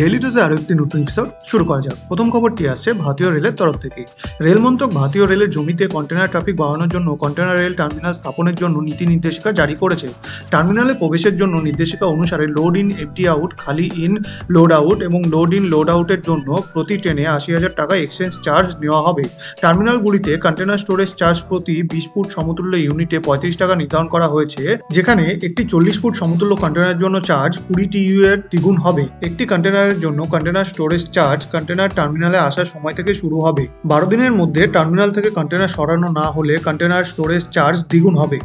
Daily ডোজে আরও একটি নতুন এপিসোড শুরু করা যাক। প্রথম খবরটি আসছে ভারতীয় রেলের তরফ থেকে। রেল মন্ত্রক ভারতীয় রেলের জমিতে কন্টেনার ট্রাফিক বাড়ানোর জন্য কন্টেনার রেল টার্মিনাল স্থাপনের জন্য নীতি নির্দেশিকা জারি করেছে। টার্মিনালে প্রবেশের জন্য নির্দেশিকা অনুসারে লোড ইন, এফটি আউট, খালি ইন, লোড আউট এবং লোড ইন, লোড আউটের জন্য প্রতি ট্রেনে ৮০,০০০ টাকা এক্সচেঞ্জ চার্জ নেওয়া হবে। টার্মিনালগুলিতে কন্টেনার স্টোরেজ চার্জ প্রতি ২০ ফুট সমতুল্য ইউনিটে ৩৫ টাকা নির্ধারণ করা হয়েছে, যেখানে একটি ৪০ ফুট সমতুল্য কন্টেনারের জন্য চার্জ ২০ TEU এর দ্বিগুণ হবে। একটি কন্টেনারের জন্য কন্টেনার স্টোরেজ চার্জ কন্টেনার টার্মিনালে আসার সময় থেকে শুরু হবে। ১২ দিনের মধ্যে টার্মিনাল থেকে কন্টেনার সরানো না হলে কন্টেনার স্টোরেজ চার্জ দ্বিগুণ হবে।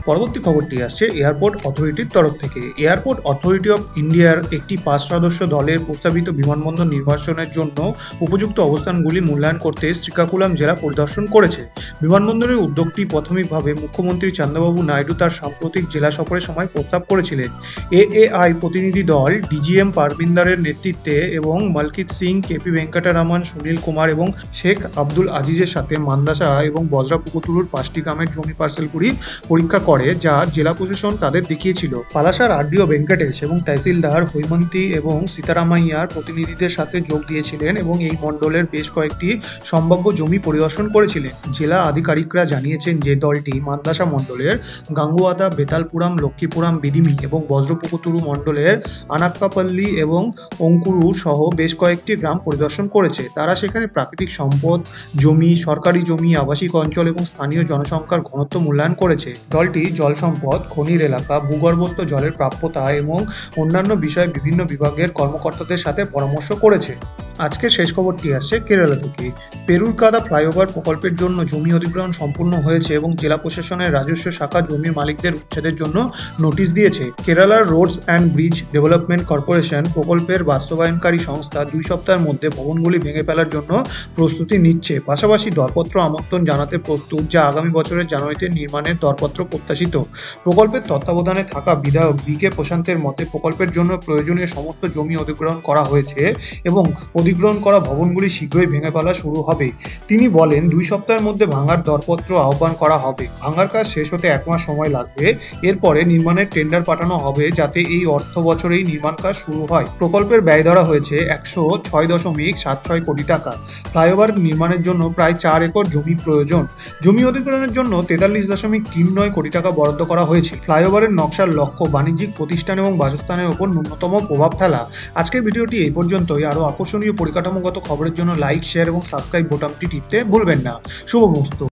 পরবর্তী খবরটি আসছে এয়ারপোর্ট অথরিটির তরফ থেকে। এয়ারপোর্ট অথরিটি অফ ইন্ডিয়ার একটি ৫ সদস্য দলের প্রস্তাবিত বিমানবন্দর নির্বাচনের জন্য উপযুক্ত অবস্থানগুলি মূল্যায়ন করতে শ্রীকাকুলাম জেলা পরিদর্শন করেছে। বিমানবন্দরের উদ্যোগটি প্রাথমিকভাবে মুখ্যমন্ত্রী চন্দ্রবাবু নাইডু তার সাম্প্রতিক জেলা সফরের সময় প্রস্তাব করেছিলেন। এএআই প্রতিনিধি দল ডিজিএম পারবিন্দারের নেতৃত্বে এবং মলকিত সিং, কেপি ভেঙ্কটারামন, সুনীল কুমার এবং শেখ আব্দুল আজিজের সাথে মান্দাসা এবং বজ্রাপুকুতুরুর ৫টি গ্রামের জমি পার্সেলগুলি পরীক্ষা করে, যা জেলা প্রশাসন তাদের দেখিয়েছিল। পালাসার আরডিও ভেঙ্কটেশ এবং তহসিলদার হৈমন্তী এবং সীতারামাইয়ার প্রতিনিধিদের সাথে যোগ দিয়েছিলেন এবং এই মণ্ডলের বেশ কয়েকটি সম্ভাব্য জমি পরিদর্শন করেছিলেন। জেলা আধিকারিকরা জানিয়েছেন যে দলটি মান্দাসা মণ্ডলের গাঙ্গুয়াদা, বেতালপুরাম, লক্ষ্মীপুরাম, বিদিমি এবং বজ্রপুকুতুরু মণ্ডলের আনাক্কাপল্লী এবং অঙ্কুরু সহ বেশ কয়েকটি গ্রাম পরিদর্শন করেছে। তারা সেখানে প্রাকৃতিক সম্পদ, জমি, সরকারি জমি, আবাসিক অঞ্চল এবং স্থানীয় জনসংখ্যার ঘনত্ব মূল্যায়ন করেছে। দলটি জল সম্পদ, খনির এলাকা, ভূগর্ভস্থ জলের প্রাপ্যতা এবং অন্যান্য বিষয়ে বিভিন্ন বিভাগের কর্মকর্তাদের সাথে পরামর্শ করেছে। আজকের শেষ খবরটি আসছে কেরালা থেকে। পেরুরকাদা ফ্লাইওভার প্রকল্পের জন্য জমি অধিগ্রহণ সম্পূর্ণ হয়েছে এবং জেলা প্রশাসনের রাজস্ব শাখা জমির মালিকদের উচ্ছেদের জন্য নোটিশ দিয়েছে। কেরালার roads and bridge development corporation প্রকল্পের বাস্তবায়নকারী সংস্থা ২ সপ্তাহের মধ্যে ভবনগুলি ভেঙে ফেলার জন্য প্রস্তুতি নিচ্ছে। পাশাপাশি দরপত্র আমন্ত্রণ জানাতে প্রস্তুত, যা আগামী বছরের জানুয়ারিতে নির্মাণের দরপত্র প্রত্যাশিত। প্রকল্পের তত্ত্বাবধানে থাকা বিধায়ক বি.কে. প্রশান্তের মতে প্রকল্পের জন্য প্রয়োজনীয় সমস্ত জমি অধিগ্রহণ করা হয়েছে এবং অধিগ্রহণ করা ভবনগুলি শীঘ্রই ভেঙে ফেলা শুরু হবে। তিনি বলেন, ২ সপ্তাহের মধ্যে ভাঙার দরপত্র আহ্বান করা হবে। ভাঙার কাজ শেষ হতে ১ মাস সময় লাগবে। এরপরে নির্মাণের টেন্ডার পাঠানো হবে যাতে এই অর্থ বছরেই নির্মাণ কাজ শুরু হয়। প্রকল্পের ব্যয় ধরা হয়েছে ১০৬.৭৬ কোটি টাকা। ফ্লাইওভার নির্মাণের জন্য প্রায় ৪ একর জমি প্রয়োজন। জমি অধিগ্রহণের জন্য ৪৩.৩৯ কোটি টাকা বরাদ্দ করা হয়েছে। ফ্লাইওভারের নকশার লক্ষ্য বাণিজ্যিক প্রতিষ্ঠান এবং বাসস্থানের উপর ন্যূনতম প্রভাব ফেলা। আজকের ভিডিওটি এই পর্যন্তই। আরও আকর্ষণীয় পরিকাঠামোগত খবরের জন্য লাইক, শেয়ার এবং সাবস্ক্রাইব বোতামটি টিপতে ভুলবেন না। শুভমস্তু।